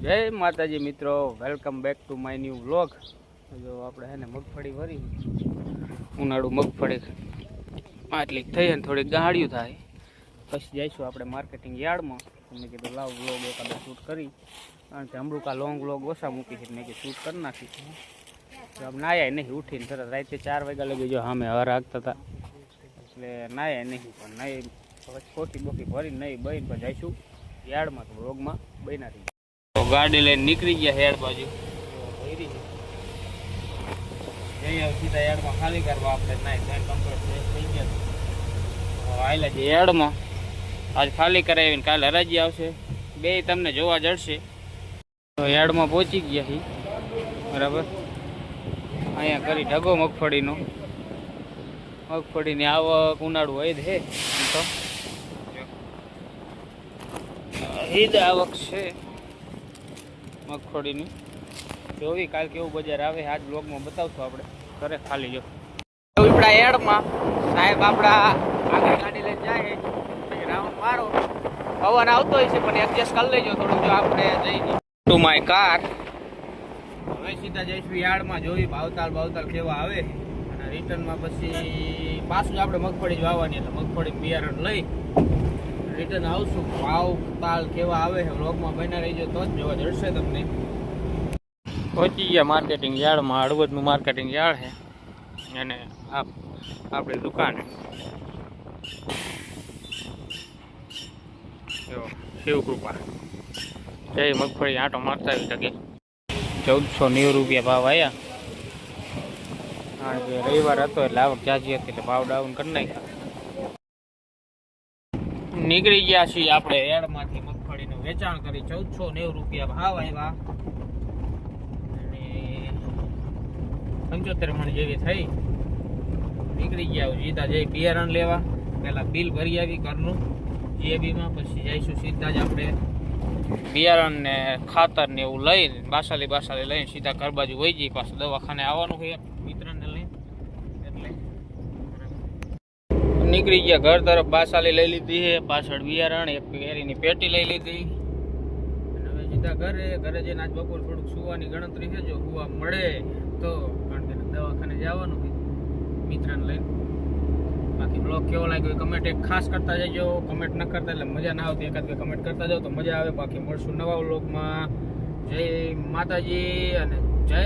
જય માતાજી મિત્રો, welcome back to my new vlog. જો આપણે હે ને મગફળી ભરી, ઉનાળુ મગફળી આટલી થઈ ને થોડીક ગાળ્યું થાય પછી જઈશું આપણે માર્કેટિંગ યાર્ડમાં. મેં કીધું લાવ વ્લોગ એકાદો શૂટ કરી, કારણ કે હમણાં કા લોંગ વ્લોગ ઓછા મૂકી છે. મેં કીધું શૂટ કરી નાખી. તો આમ નાયા નહીં, ઉઠીને તરત રાતે 4 વાગ્યા લગી જો સામે હર હાંકતા હતા, એટલે નાયા નહીં. પણ નહીં ખોટી બોકી ભરીને નહીં બહીને પણ જઈશું યાર્ડમાં. તો વ્લોગમાં બન્યા રહી. તો ગાડી લઈને નીકળી ગયા હેડ બાજુ. સીધા યાર્ડમાં ખાલી કરવા આપણે નાઈ કમ્પ્લીટ થઈ ગયા. આવેલા છે યાર્ડમાં, આજ ખાલી કરાવીને કાલે હરાજી આવશે. બે તમને જોવા જડશે. તો યાર્ડમાં પહોંચી ગયા છીએ, બરાબર. અહીંયા કરી ઢગો મગફળીનો. મગફળીની આવક ઉનાળુ હોય છે તો ઈદ આવક છે મગફળીની. જોવી કાલ કેવું બજાર આવે આજ બ્લોગમાં બતાવશું આપણે. કરે ખાલી જો ઉપડા એડમાં સાહેબ આપણા આગળ ગાડી લઈને જાય, રાઉન્ડ મારો. પવન આવતો હોય છે પણ એડજસ્ટ કરી લેજો થોડુંક. જો આપણે જઈ ટુ માય કાર. હવે સીધા જઈશું યાર્ડમાં, જોઈ ભાવતાલ કેવા આવે. અને રિટર્નમાં પછી પાછું આપણે મગફળી જ વાવવાની, એટલે મગફળી બિયારણ લઈ રિટર્ન આવશું. ભાવ તાલ કેવા આવે છે વ્લોગમાં બન્યા રહીજો તો જ જોવા જડશે તમને. પહોંચી ગયા માર્કેટિંગ યાર્ડમાં. હળવદનું માર્કેટિંગ યાર્ડ છે અને આપણી દુકાન શિવકૃપા. જય મગફળી આંટો મારતા આવી શકે. 1490 રૂપિયા ભાવ આવ્યા, કારણ કે રવિવાર હતો એટલે આવક જાજી હતી એટલે ભાવ ડાઉન કરી નાખ્યા. નીકળી ગયા છીએ આપણે એડમાંથી. મગફળીનું વેચાણ કરી 1490 રૂપિયા ભાવ આવ્યા અને 75 મણ જેવી થઈ. નીકળી ગયા સીધા જઈ બિયારણ લેવા. પહેલા બિલ ભરી આવી ઘરનું જીએબીમાં, પછી જઈશું સીધા જ આપણે બિયારણ ને ખાતર ને એવું લઈને બાસાલી લઈને સીધા ઘર બાજુ વહી જઈએ. પાછું દવાખાને આવવાનું હોય મિત્રને લઈને, એટલે નીકળી ગયા ઘર તરફ. બાસાલી લઈ લીધી છે, પાછળ બિયારણ, એક કેરીની પેટી લઈ લીધી. અને હવે સીધા ઘરે જઈને આજ બપોર થોડુંક સુવાની ગણતરી છે. જો સુવા મળે તો, કારણ કે દવાખાને જવાનું હોય મિત્રને લઈને. બાકી બ્લોગ કેવો લાગ્યો કમેન્ટ એક ખાસ કરતા જજો. કમેન્ટ ન કરતા એટલે મજા ના આવતી, એકાદ બે કમેન્ટ કરતા જાઓ તો મજા આવે. બાકી મળશું નવા બ્લોગમાં. જય માતાજી અને જય